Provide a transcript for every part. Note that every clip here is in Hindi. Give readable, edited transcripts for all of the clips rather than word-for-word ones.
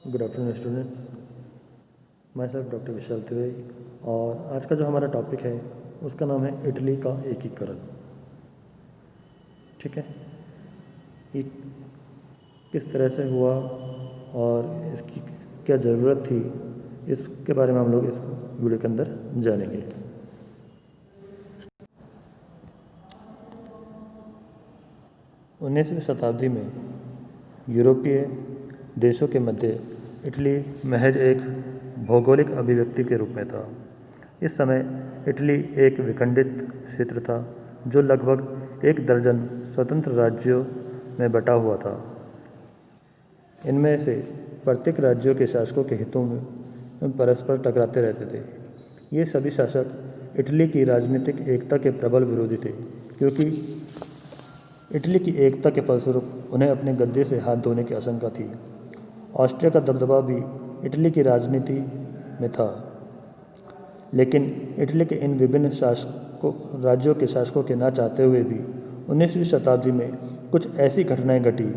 Good afternoon students. Myself doctor Vishal Tiwari और आज का जो हमारा टॉपिक है उसका नाम है इटली का एकीकरण। ठीक है, ये किस तरह से हुआ और इसकी क्या ज़रूरत थी, इसके बारे में हम लोग इस वीडियो के अंदर जानेंगे। उन्नीसवीं शताब्दी में यूरोपीय देशों के मध्य इटली महज एक भौगोलिक अभिव्यक्ति के रूप में था। इस समय इटली एक विखंडित क्षेत्र था जो लगभग 1 दर्जन स्वतंत्र राज्यों में बटा हुआ था। इनमें से प्रत्येक राज्यों के शासकों के हितों में परस्पर टकराते रहते थे। ये सभी शासक इटली की राजनीतिक एकता के प्रबल विरोधी थे, क्योंकि इटली की एकता के फलस्वरूप उन्हें अपने गद्दे से हाथ धोने की आशंका थी। ऑस्ट्रिया का दबदबा भी इटली की राजनीति में था, लेकिन इटली के इन विभिन्न राज्यों के शासकों के ना चाहते हुए भी 19वीं शताब्दी में कुछ ऐसी घटनाएं घटी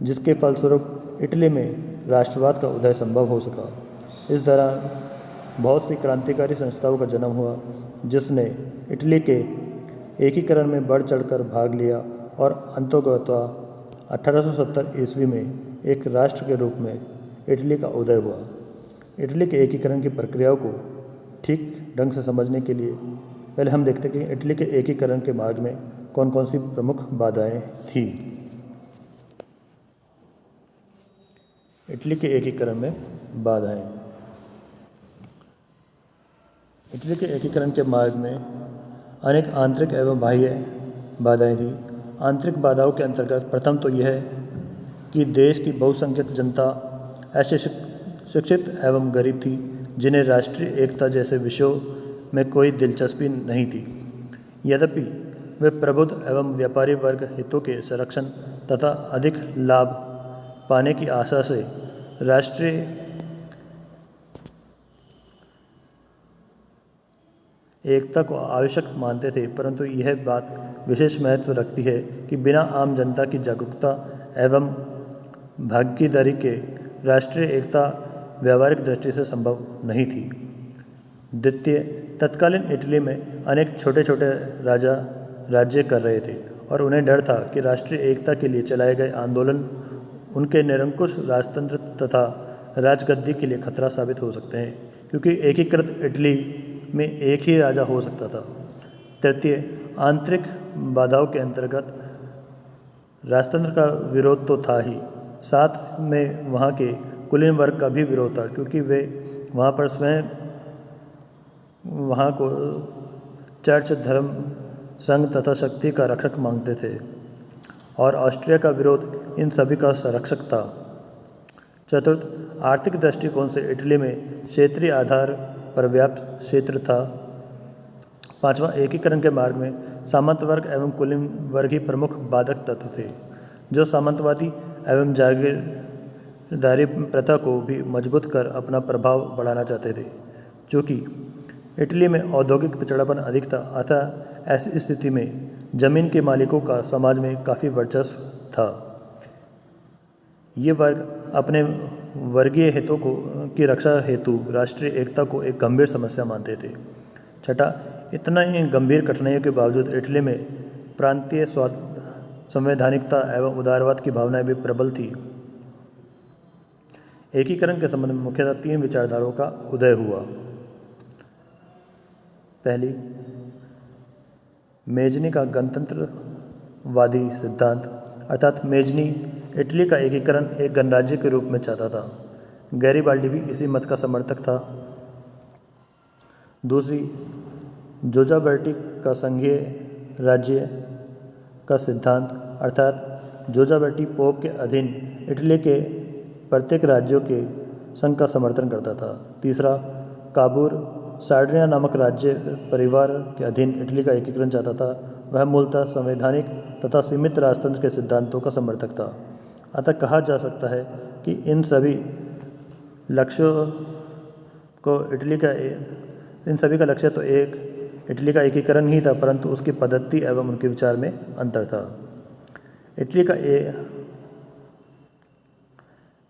जिसके फलस्वरूप इटली में राष्ट्रवाद का उदय संभव हो सका। इस दौरान बहुत सी क्रांतिकारी संस्थाओं का जन्म हुआ जिसने इटली के एकीकरण में बढ़ चढ़कर भाग लिया और अंततः 1870 ईस्वी में एक राष्ट्र के रूप में इटली का उदय हुआ। इटली के एकीकरण की प्रक्रियाओं को ठीक ढंग से समझने के लिए पहले हम देखते हैं कि इटली के एकीकरण के मार्ग में कौन कौन सी प्रमुख बाधाएं थी। इटली के एकीकरण में बाधाएं। इटली के एकीकरण के मार्ग में अनेक आंतरिक एवं बाह्य बाधाएं थी। आंतरिक बाधाओं के अंतर्गत प्रथम तो यह है कि देश की बहुसंख्यक जनता ऐसे शिक्षित एवं गरीब थी जिन्हें राष्ट्रीय एकता जैसे विषयों में कोई दिलचस्पी नहीं थी। यद्यपि वे प्रबुद्ध एवं व्यापारी वर्ग हितों के संरक्षण तथा अधिक लाभ पाने की आशा से राष्ट्रीय एकता को आवश्यक मानते थे, परंतु यह बात विशेष महत्व रखती है कि बिना आम जनता की जागरूकता एवं भागीदारी के राष्ट्रीय एकता व्यावहारिक दृष्टि से संभव नहीं थी। द्वितीय, तत्कालीन इटली में अनेक छोटे छोटे राज्य कर रहे थे और उन्हें डर था कि राष्ट्रीय एकता के लिए चलाए गए आंदोलन उनके निरंकुश राजतंत्र तथा राजगद्दी के लिए खतरा साबित हो सकते हैं, क्योंकि एकीकृत इटली में एक ही राजा हो सकता था। तृतीय, आंतरिक बाधाओं के अंतर्गत राजतंत्र का विरोध तो था ही, साथ में वहाँ के कुलीन वर्ग का भी विरोध था, क्योंकि वे वहाँ पर स्वयं वहाँ को चर्च, धर्म, संघ तथा शक्ति का रक्षक मांगते थे और ऑस्ट्रिया का विरोध इन सभी का संरक्षक था। चतुर्थ, आर्थिक दृष्टिकोण से इटली में क्षेत्रीय आधार पर व्याप्त क्षेत्र था। पांचवा, एकीकरण के मार्ग में सामंत वर्ग एवं कुलीन वर्ग ही प्रमुख बाधक तत्व थे, जो सामंतवादी एवं जागीरदारी प्रथा को भी मजबूत कर अपना प्रभाव बढ़ाना चाहते थे। चूँकि इटली में औद्योगिक पिछड़ापन अधिक था, अतः ऐसी स्थिति में जमीन के मालिकों का समाज में काफ़ी वर्चस्व था। ये वर्ग अपने वर्गीय हितों की रक्षा हेतु राष्ट्रीय एकता को एक गंभीर समस्या मानते थे। छठा, इतना ही गंभीर कठिनाइयों के बावजूद इटली में प्रांतीय संवैधानिकता एवं उदारवाद की भावनाएं भी प्रबल थी। एकीकरण के संबंध में मुख्यतः 3 विचारधाराओं का उदय हुआ। पहली, मेजनी का गणतंत्रवादी सिद्धांत, अर्थात मेजनी इटली का एकीकरण एक गणराज्य के रूप में चाहता था। गैरिबाल्डी भी इसी मत का समर्थक था। दूसरी, जोजाबर्टी का संघीय राज्य का सिद्धांत, अर्थात जोजाबर्टी पोप के अधीन इटली के प्रत्येक राज्यों के संघ का समर्थन करता था। तीसरा, काबूर सार्डिनिया नामक राज्य परिवार के अधीन इटली का एकीकरण चाहता था। वह मूलतः संवैधानिक तथा सीमित राजतंत्र के सिद्धांतों का समर्थक था। अतः कहा जा सकता है कि इन सभी का लक्ष्य तो एक इटली का एकीकरण ही था, परंतु उसकी पद्धति एवं उनके विचार में अंतर था।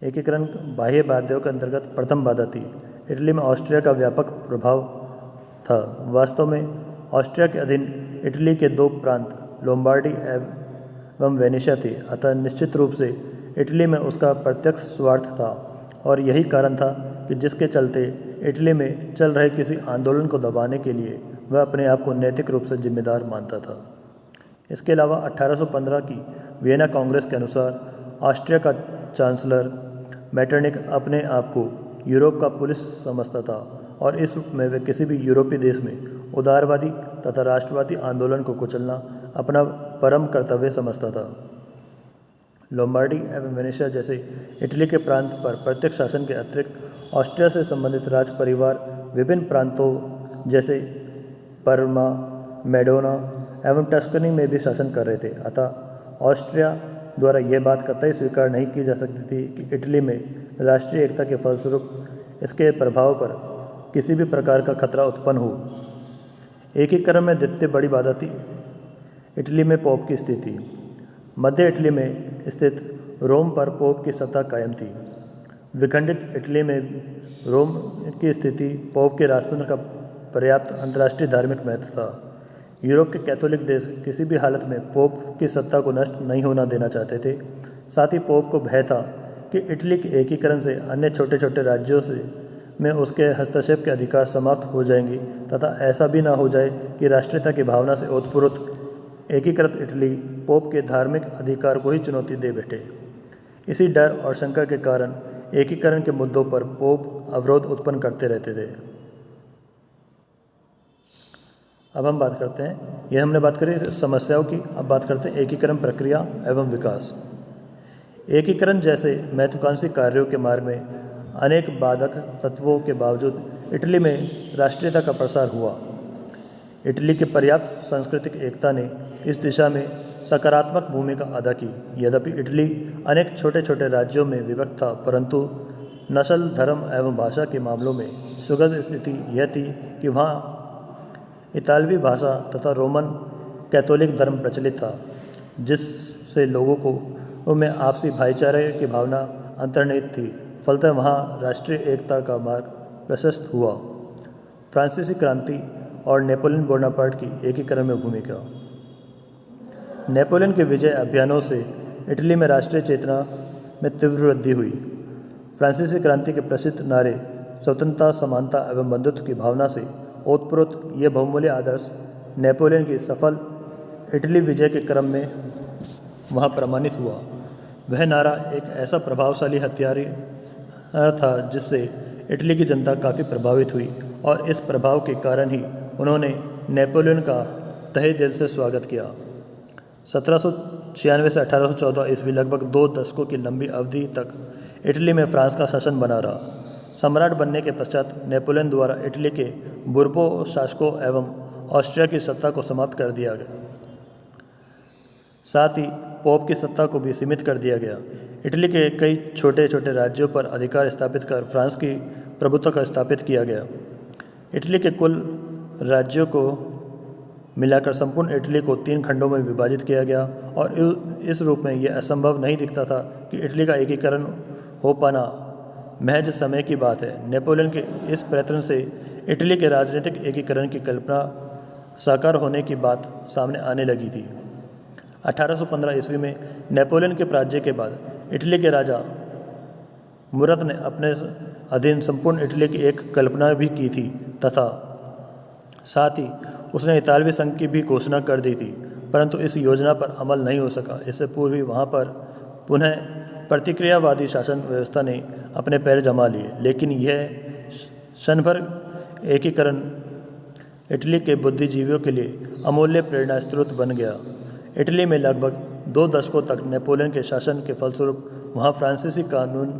एकीकरण बाह्य बाधाओं के अंतर्गत प्रथम बाधा थी। इटली में ऑस्ट्रिया का व्यापक प्रभाव था। वास्तव में ऑस्ट्रिया के अधीन इटली के दो प्रांत लोम्बार्डी एवं वेनेशिया थे, अतः निश्चित रूप से इटली में उसका प्रत्यक्ष स्वार्थ था और यही कारण था कि जिसके चलते इटली में चल रहे किसी आंदोलन को दबाने के लिए वह अपने आप को नैतिक रूप से जिम्मेदार मानता था। इसके अलावा 1815 की वियना कांग्रेस के अनुसार ऑस्ट्रिया का चांसलर मेटरनिक अपने आप को यूरोप का पुलिस समझता था और इस रूप में वे किसी भी यूरोपीय देश में उदारवादी तथा राष्ट्रवादी आंदोलन को कुचलना अपना परम कर्तव्य समझता था। लोम्बार्डी एवं वेनेशिया जैसे इटली के प्रांत पर प्रत्यक्ष शासन के अतिरिक्त ऑस्ट्रिया से संबंधित राज परिवार विभिन्न प्रांतों जैसे परमा, मेडोना एवं टस्कनी में भी शासन कर रहे थे। अतः ऑस्ट्रिया द्वारा यह बात कतई स्वीकार नहीं की जा सकती थी कि इटली में राष्ट्रीय एकता के फलस्वरूप इसके प्रभाव पर किसी भी प्रकार का खतरा उत्पन्न हो। एकीकरण में द्वितीय बड़ी बाधा थी इटली में पोप की स्थिति। मध्य इटली में स्थित रोम पर पोप की सत्ता कायम थी। विखंडित इटली में रोम की स्थिति पोप के राजतंत्र का पर्याप्त अंतर्राष्ट्रीय धार्मिक महत्व था। यूरोप के कैथोलिक देश किसी भी हालत में पोप की सत्ता को नष्ट नहीं होना देना चाहते थे। साथ ही पोप को भय था कि इटली के एकीकरण से अन्य छोटे छोटे राज्यों से में उसके हस्तक्षेप के अधिकार समाप्त हो जाएंगी तथा ऐसा भी ना हो जाए कि राष्ट्रीयता की भावना से ओतप्रोत एकीकृत इटली पोप के धार्मिक अधिकार को ही चुनौती दे बैठे। इसी डर और शंका के कारण एकीकरण के मुद्दों पर पोप अवरोध उत्पन्न करते रहते थे। अब हम बात करते हैं, यह हमने बात करी समस्याओं की, अब बात करते हैं एकीकरण प्रक्रिया एवं विकास। एकीकरण जैसे महत्वाकांक्षी कार्यों के मार्ग में अनेक बाधक तत्वों के बावजूद इटली में राष्ट्रीयता का प्रसार हुआ। इटली की पर्याप्त सांस्कृतिक एकता ने इस दिशा में सकारात्मक भूमिका अदा की। यद्यपि इटली अनेक छोटे छोटे राज्यों में विभक्त था, परंतु नस्ल, धर्म एवं भाषा के मामलों में सुखद स्थिति यह थी कि वहाँ इतालवी भाषा तथा रोमन कैथोलिक धर्म प्रचलित था, जिससे लोगों को में आपसी भाईचारे की भावना अंतर्निहित थी। फलतः वहाँ राष्ट्रीय एकता का मार्ग प्रशस्त हुआ। फ्रांसीसी क्रांति और नेपोलियन बोनापार्ट की एकीकरण में भूमिका। नेपोलियन के विजय अभियानों से इटली में राष्ट्रीय चेतना में तीव्र वृद्धि हुई। फ्रांसीसी क्रांति के प्रसिद्ध नारे स्वतंत्रता, समानता एवं बंधुत्व की भावना से ओतप्रोत यह बहुमूल्य आदर्श नेपोलियन की सफल इटली विजय के क्रम में वहाँ प्रमाणित हुआ। वह नारा एक ऐसा प्रभावशाली हथियार था जिससे इटली की जनता काफ़ी प्रभावित हुई और इस प्रभाव के कारण ही उन्होंने नेपोलियन का तहे दिल से स्वागत किया। 1796 से 1814 ईस्वी लगभग 2 दशकों की लंबी अवधि तक इटली में फ्रांस का शासन बना रहा। सम्राट बनने के पश्चात नेपोलियन द्वारा इटली के बुर्बो शासकों एवं ऑस्ट्रिया की सत्ता को समाप्त कर दिया गया। साथ ही पोप की सत्ता को भी सीमित कर दिया गया। इटली के कई छोटे छोटे राज्यों पर अधिकार स्थापित कर फ्रांस की प्रभुत्व को स्थापित किया गया। इटली के कुल राज्यों को मिलाकर संपूर्ण इटली को 3 खंडों में विभाजित किया गया और इस रूप में यह असंभव नहीं दिखता था कि इटली का एकीकरण हो पाना महज समय की बात है। नेपोलियन के इस प्रयत्न से इटली के राजनीतिक एकीकरण की कल्पना साकार होने की बात सामने आने लगी थी। 1815 ईस्वी में नेपोलियन के पराजय के बाद इटली के राजा मुरत ने अपने अधीन संपूर्ण इटली की एक कल्पना भी की थी तथा साथ ही उसने इतालवी संघ की भी घोषणा कर दी थी, परंतु इस योजना पर अमल नहीं हो सका। इससे पूर्व ही वहाँ पर पुनः प्रतिक्रियावादी शासन व्यवस्था ने अपने पैर जमा लिए, लेकिन यह क्षणभर एकीकरण इटली के बुद्धिजीवियों के लिए अमूल्य प्रेरणा स्रोत बन गया। इटली में लगभग 2 दशकों तक नेपोलियन के शासन के फलस्वरूप वहाँ फ्रांसीसी कानून,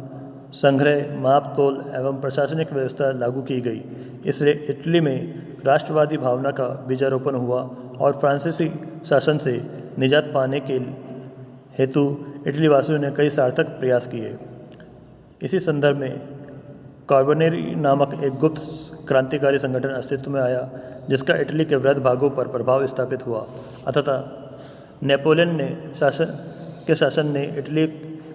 संग्रह, माप तोल एवं प्रशासनिक व्यवस्था लागू की गई। इससे इटली में राष्ट्रवादी भावना का बीजारोपण हुआ और फ्रांसीसी शासन से निजात पाने के हेतु इटली वासियों ने कई सार्थक प्रयास किए। इसी संदर्भ में कार्बोनेरी नामक एक गुप्त क्रांतिकारी संगठन अस्तित्व में आया, जिसका इटली के वृहद भागों पर प्रभाव स्थापित हुआ। अतः नेपोलियन ने शासन ने इटली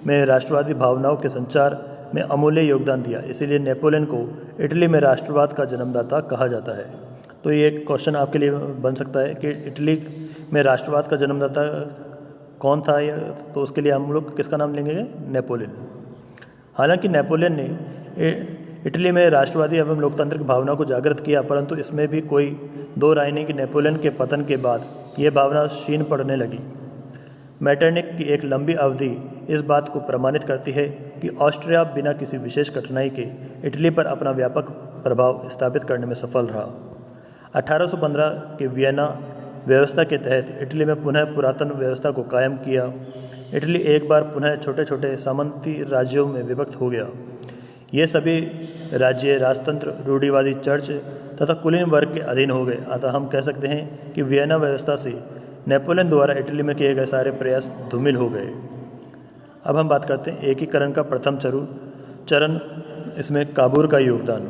में राष्ट्रवादी भावनाओं के संचार में अमूल्य योगदान दिया। इसीलिए नेपोलियन को इटली में राष्ट्रवाद का जन्मदाता कहा जाता है। तो ये क्वेश्चन आपके लिए बन सकता है कि इटली में राष्ट्रवाद का जन्मदाता कौन था, तो उसके लिए हम लोग किसका नाम लेंगे? नेपोलियन। हालांकि नेपोलियन ने इटली में राष्ट्रवादी एवं लोकतांत्रिक भावना को जागृत किया, परंतु इसमें भी कोई दो राय नहीं कि नेपोलियन के पतन के बाद ये भावना क्षीण पड़ने लगी। मेटरनिक की एक लंबी अवधि इस बात को प्रमाणित करती है कि ऑस्ट्रिया बिना किसी विशेष कठिनाई के इटली पर अपना व्यापक प्रभाव स्थापित करने में सफल रहा। 1815 के वियना व्यवस्था के तहत इटली में पुनः पुरातन व्यवस्था को कायम किया। इटली एक बार पुनः छोटे छोटे सामंती राज्यों में विभक्त हो गया। ये सभी राज्य राजतंत्र, रूढ़िवादी चर्च तथा कुलीन वर्ग के अधीन हो गए। अतः हम कह सकते हैं कि वियना व्यवस्था से नेपोलियन द्वारा इटली में किए गए सारे प्रयास धूमिल हो गए। अब हम बात करते हैं एकीकरण का प्रथम चरण, इसमें काबूर का योगदान।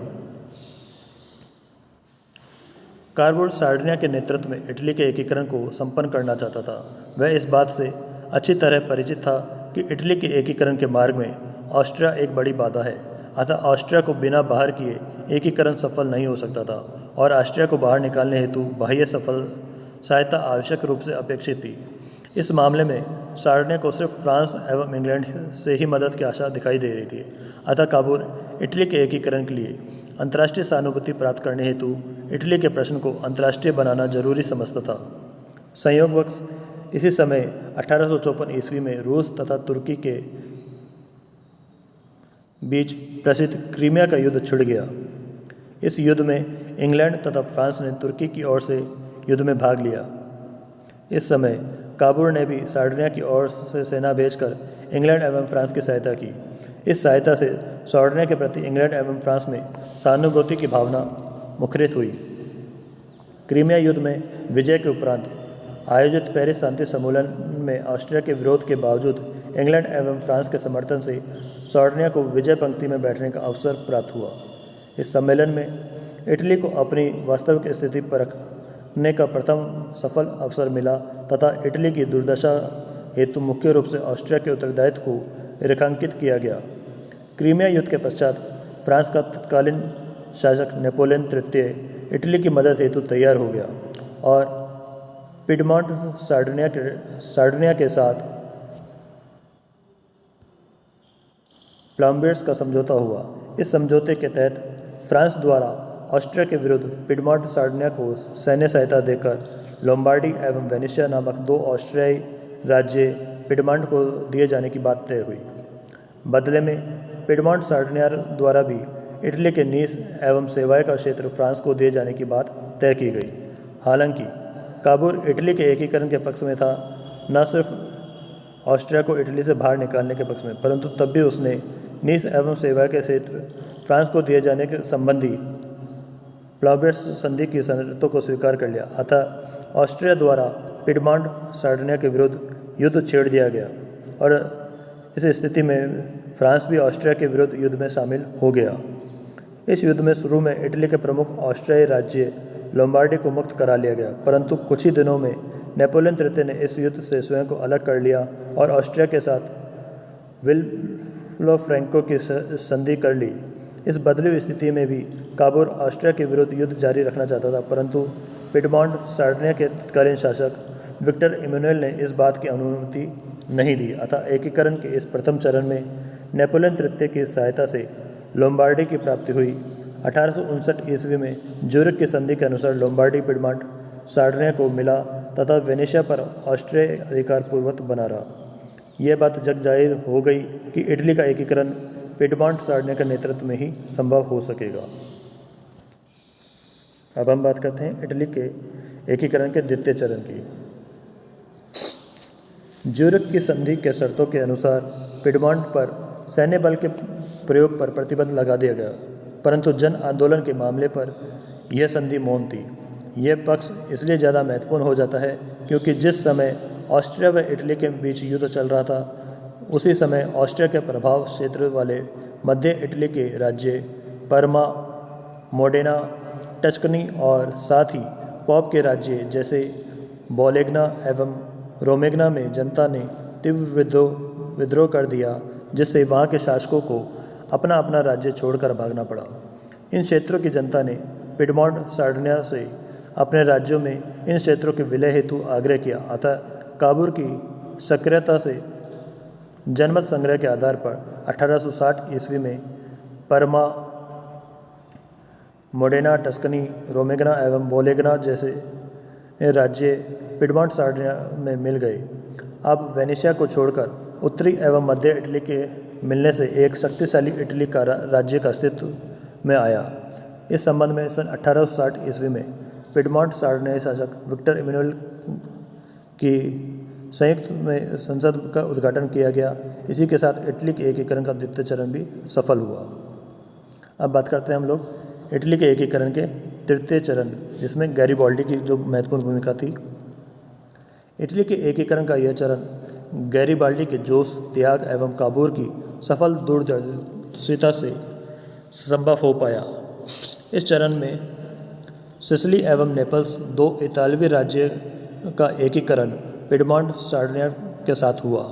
काबूर सार्डिनिया के नेतृत्व में इटली के एकीकरण को संपन्न करना चाहता था। वह इस बात से अच्छी तरह परिचित था कि इटली के एकीकरण के मार्ग में ऑस्ट्रिया एक बड़ी बाधा है। अतः ऑस्ट्रिया को बिना बाहर किए एकीकरण सफल नहीं हो सकता था और ऑस्ट्रिया को बाहर निकालने हेतु बाह्य सहायता आवश्यक रूप से अपेक्षित थी। इस मामले में सार्डिनिया को सिर्फ फ्रांस एवं इंग्लैंड से ही मदद की आशा दिखाई दे रही थी। अतः काबूर इटली के एकीकरण के लिए अंतर्राष्ट्रीय सहानुभूति प्राप्त करने हेतु इटली के प्रश्न को अंतर्राष्ट्रीय बनाना जरूरी समझता था। संयोगवश इसी समय 1854 ईस्वी में रूस तथा तुर्की के बीच प्रसिद्ध क्रीमिया का युद्ध छिड़ गया। इस युद्ध में इंग्लैंड तथा फ्रांस ने तुर्की की ओर से युद्ध में भाग लिया। इस समय काबूर ने भी सार्डिनिया की ओर से सेना भेजकर इंग्लैंड एवं फ्रांस की सहायता की। इस सहायता से सार्डिनिया के प्रति इंग्लैंड एवं फ्रांस में सहानुभूति की भावना मुखरित हुई। क्रीमिया युद्ध में विजय के उपरांत आयोजित पेरिस शांति सम्मेलन में ऑस्ट्रिया के विरोध के बावजूद इंग्लैंड एवं फ्रांस के समर्थन से सार्डिनिया को विजय पंक्ति में बैठने का अवसर प्राप्त हुआ। इस सम्मेलन में इटली को अपनी वास्तविक स्थिति परखने का प्रथम सफल अवसर मिला तथा इटली की दुर्दशा हेतु मुख्य रूप से ऑस्ट्रिया के उत्तरदायित्व को रेखांकित किया गया। क्रीमिया युद्ध के पश्चात फ्रांस का तत्कालीन शासक नेपोलियन तृतीय इटली की मदद हेतु तैयार हो गया और पिडमॉन्ट सार्डिनिया के साथ फ्लाम्बेर्स का समझौता हुआ। इस समझौते के तहत फ्रांस द्वारा ऑस्ट्रिया के विरुद्ध पिडमॉन्ट सार्डिनिया को सैन्य सहायता देकर लोम्बार्डी एवं वेनेशिया नामक दो ऑस्ट्रियाई राज्य पिडमॉन्ट को दिए जाने की बात तय हुई। बदले में पिडमॉन्ट सार्डिनिया द्वारा भी इटली के नीस एवं सेवाय का क्षेत्र फ्रांस को दिए जाने की बात तय की गई। हालांकि काबूर इटली के एकीकरण के पक्ष में था, न सिर्फ ऑस्ट्रिया को इटली से बाहर निकालने के पक्ष में, परंतु तब भी उसने नीस एवं सेवाय के क्षेत्र फ्रांस को दिए जाने के संबंधी फ्लाम्बेर्स संधि की शर्तों को स्वीकार कर लिया। अतः ऑस्ट्रिया द्वारा पिडमॉन्ट सार्डिनिया के विरुद्ध युद्ध छेड़ दिया गया और इस स्थिति में फ्रांस भी ऑस्ट्रिया के विरुद्ध युद्ध में शामिल हो गया। इस युद्ध में शुरू में इटली के प्रमुख ऑस्ट्रियाई राज्य लोम्बार्डी को मुक्त करा लिया गया, परंतु कुछ ही दिनों में नेपोलियन तृतीय ने इस युद्ध से स्वयं को अलग कर लिया और ऑस्ट्रिया के साथ विल्फ्लो फ्रैंको की संधि कर ली। इस बदली हुई स्थिति में भी काबूर ऑस्ट्रिया के विरुद्ध युद्ध जारी रखना चाहता था, परंतु पिडमॉन्ट सार्डिनिया के तत्कालीन शासक विक्टर इमैनुएल ने इस बात की अनुमति नहीं दी। अतः एकीकरण के इस प्रथम चरण में नेपोलियन तृतीय की सहायता से लोम्बार्डी की प्राप्ति हुई। 1859 ईस्वी में ज्यूरिख की संधि के अनुसार लोम्बार्डी पिडमॉन्ट सार्डिनिया को मिला तथा वेनेशिया पर ऑस्ट्रियाई अधिकार पूर्वक बना रहा। यह बात जग जाहिर हो गई कि इटली का एकीकरण पिडमॉन्ट सार्डिनिया के नेतृत्व में ही संभव हो सकेगा। अब हम बात करते हैं इटली के एकीकरण के द्वितीय चरण की। ज्यूरिख की संधि के शर्तों के अनुसार पिडमॉन्ट पर सैन्य बल के प्रयोग पर प्रतिबंध लगा दिया गया, परंतु जन आंदोलन के मामले पर यह संधि मौन थी। यह पक्ष इसलिए ज़्यादा महत्वपूर्ण हो जाता है क्योंकि जिस समय ऑस्ट्रिया व इटली के बीच युद्ध चल रहा था, उसी समय ऑस्ट्रिया के प्रभाव क्षेत्र वाले मध्य इटली के राज्य परमा, मोडेना, टस्कनी और साथ ही पॉप के राज्य जैसे बोलेग्ना एवं रोमेग्ना में जनता ने तीव्र विद्रोह कर दिया, जिससे वहाँ के शासकों को अपना अपना राज्य छोड़कर भागना पड़ा। इन क्षेत्रों की जनता ने पिडमोंट सार्डिनिया से अपने राज्यों में इन क्षेत्रों के विलय हेतु आग्रह किया। अतः काबूल की सक्रियता से जनमत संग्रह के आधार पर 1860 ईस्वी में परमा, मोडेना, टस्कनी, रोमेग्ना एवं बोलेग्ना जैसे राज्य पिडमोंट सार्डिनिया में मिल गए। अब वेनेशिया को छोड़कर उत्तरी एवं मध्य इटली के मिलने से एक शक्तिशाली इटली का राज्य का अस्तित्व में आया। इस संबंध में सन 1860 ईस्वी में पिडमोंट सार्डिनिया शासक विक्टर इमैनुएल की संयुक्त में संसद का उद्घाटन किया गया। इसी के साथ इटली के एकीकरण का द्वितीय चरण भी सफल हुआ। अब बात करते हैं हम लोग इटली के एकीकरण के तृतीय चरण, जिसमें गैरिबाल्डी की जो महत्वपूर्ण भूमिका थी। इटली के एकीकरण का यह चरण गैरिबाल्डी के जोश, त्याग एवं काबूल की सफल दूरदर्शिता से संभव हो पाया। इस चरण में सिसिली एवं नेपल्स, दो इतालवी राज्य का एकीकरण पिडमोंट सार्डिनिया के साथ हुआ।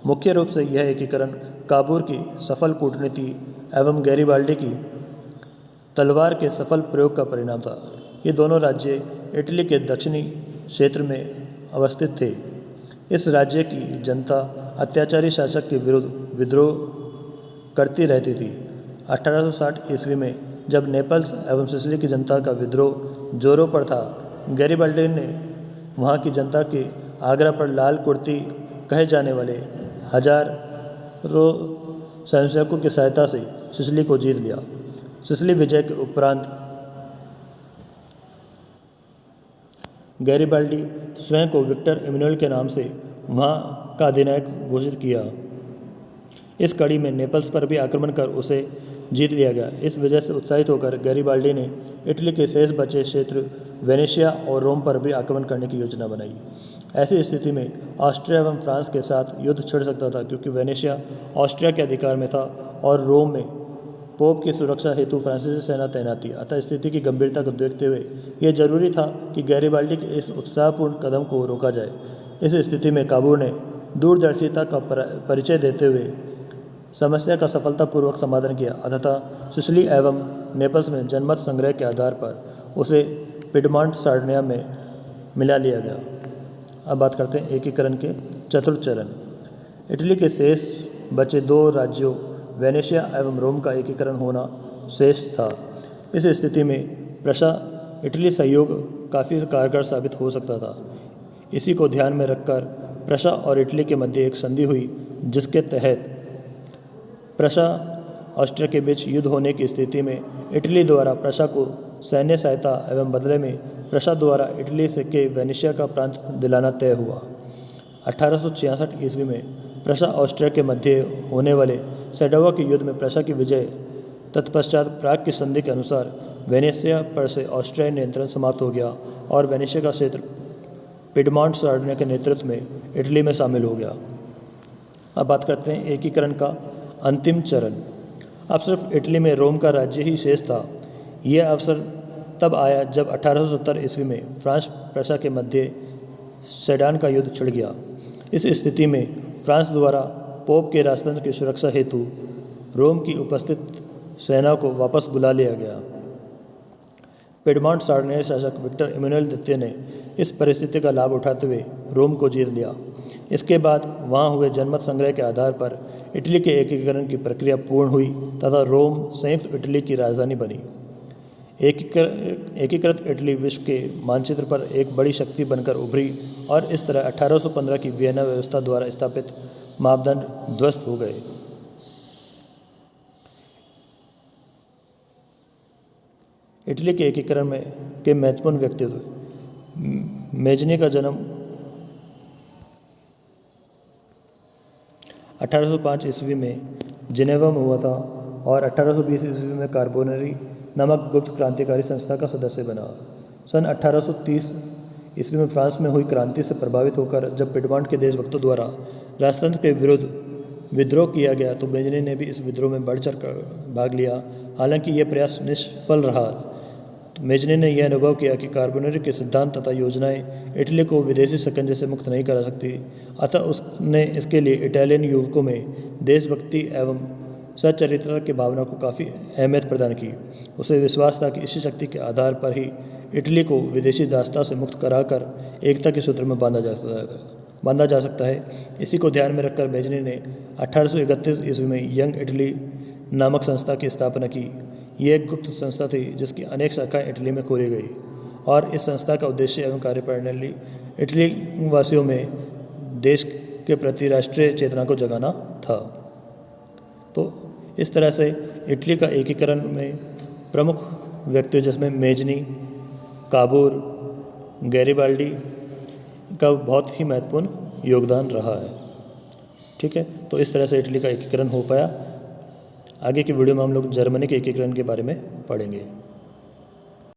मुख्य रूप से यह एकीकरण काबूल की सफल कूटनीति एवं गैरिबाल्डी की तलवार के सफल प्रयोग का परिणाम था। ये दोनों राज्य इटली के दक्षिणी क्षेत्र में अवस्थित थे। इस राज्य की जनता अत्याचारी शासक के विरुद्ध विद्रोह करती रहती थी। 1860 ईस्वी में जब नेपल्स एवं सिसिली की जनता का विद्रोह जोरों पर था, गैरिबाल्डी ने वहाँ की जनता के आग्रह पर लाल कुर्ती कहे जाने वाले हजारों स्वयंसेवकों की सहायता से सिसिली को जीत लिया। सिसिली विजय के उपरांत गैरिबाल्डी स्वयं को विक्टर इमैनुएल के नाम से वहाँ का अधिनायक घोषित किया। इस कड़ी में नेपल्स पर भी आक्रमण कर उसे जीत लिया गया। इस वजह से उत्साहित होकर गैरिबाल्डी ने इटली के शेष बचे क्षेत्र वेनेशिया और रोम पर भी आक्रमण करने की योजना बनाई। ऐसी स्थिति में ऑस्ट्रिया एवं फ्रांस के साथ युद्ध छिड़ सकता था, क्योंकि वेनेशिया ऑस्ट्रिया के अधिकार में था और रोम में पोप की सुरक्षा हेतु फ्रांसीसी सेना तैनात थी। अतः स्थिति की गंभीरता को देखते हुए यह जरूरी था कि गैरिबाल्डी के इस उत्साहपूर्ण कदम को रोका जाए। इस स्थिति में काबूल ने दूरदर्शिता का परिचय देते हुए समस्या का सफलतापूर्वक समाधान किया। अतः सिसिली एवं नेपल्स में जनमत संग्रह के आधार पर उसे पिडमोंट सार्डिनिया में मिला लिया गया। अब बात करते हैं एकीकरण के चतुर्थ चरण। इटली के शेष बचे दो राज्यों वेनेशिया एवं रोम का एकीकरण होना शेष था। इस स्थिति में प्रशा इटली सहयोग काफ़ी कारगर साबित हो सकता था। इसी को ध्यान में रखकर प्रशा और इटली के मध्य एक संधि हुई, जिसके तहत प्रशा ऑस्ट्रिया के बीच युद्ध होने की स्थिति में इटली द्वारा प्रशा को सैन्य सहायता एवं बदले में प्रशा द्वारा इटली से के वेनेशिया का प्रांत दिलाना तय हुआ। 1866 ईस्वी में प्रशा ऑस्ट्रिया के मध्य होने वाले सेडोवा के युद्ध में प्रशा की विजय तत्पश्चात प्राग की संधि के अनुसार वेनेशिया पर से ऑस्ट्रियाई नियंत्रण समाप्त हो गया और वेनेशिया का क्षेत्र पिडमोंट सार्डिनिया के नेतृत्व में इटली में शामिल हो गया। अब बात करते हैं एकीकरण का अंतिम चरण। अब सिर्फ इटली में रोम का राज्य ही शेष था। यह अवसर तब आया जब 1870 ईस्वी में फ्रांस प्रशा के मध्य सेडान का युद्ध छिड़ गया। इस स्थिति में फ्रांस द्वारा पोप के राजतंत्र की सुरक्षा हेतु रोम की उपस्थित सेना को वापस बुला लिया गया। पिडमोंट सार्डिनिया शासक विक्टर इमैनुएल द्वितीय ने इस परिस्थिति का लाभ उठाते हुए रोम को जीत लिया। इसके बाद वहाँ हुए जनमत संग्रह के आधार पर इटली के एकीकरण की प्रक्रिया पूर्ण हुई तथा रोम संयुक्त इटली की राजधानी बनी। एकीकृत इटली विश्व के मानचित्र पर एक बड़ी शक्ति बनकर उभरी और इस तरह 1815 की वियना व्यवस्था द्वारा स्थापित मापदंड ध्वस्त हो गए। इटली के एकीकरण में के महत्वपूर्ण व्यक्तित्व। मेजनी का जन्म 1805 ईस्वी में जिनेवा में हुआ था और 1820 ईस्वी में कार्बोनरी नामक गुप्त क्रांतिकारी संस्था का सदस्य बना। सन 1830 ईस्वी में फ्रांस में हुई क्रांति से प्रभावित होकर जब पिडमोंट के देशभक्तों द्वारा राजतंत्र के विरुद्ध विद्रोह किया गया तो मेजनी ने भी इस विद्रोह में बढ़ चढ़ कर भाग लिया। हालांकि यह प्रयास निष्फल रहा। तो मेजनी ने यह अनुभव किया कि कार्बोनेरी के सिद्धांत तथा योजनाएं इटली को विदेशी शिकंजे से मुक्त नहीं करा सकती। अतः उसने इसके लिए इटालियन युवकों में देशभक्ति एवं सच्चरित्रता की भावना को काफ़ी अहमियत प्रदान की। उसे विश्वास था कि इसी शक्ति के आधार पर ही इटली को विदेशी दासता से मुक्त कराकर एकता के सूत्र में बांधा जा सकता है। इसी को ध्यान में रखकर मेजनी ने 1831 ईस्वी में यंग इटली नामक संस्था की स्थापना की। ये एक गुप्त संस्था थी जिसकी अनेक शाखाएं इटली में खोली गई और इस संस्था का उद्देश्य एवं कार्यप्रणाली इटली वासियों में देश के प्रति राष्ट्रीय चेतना को जगाना था। तो इस तरह से इटली का एकीकरण में प्रमुख व्यक्ति जिसमें मेजनी, काबूर, गैरिबाल्डी का बहुत ही महत्वपूर्ण योगदान रहा है। ठीक है, तो इस तरह से इटली का एकीकरण हो पाया। आगे की वीडियो में हम लोग जर्मनी के एकीकरण के बारे में पढ़ेंगे।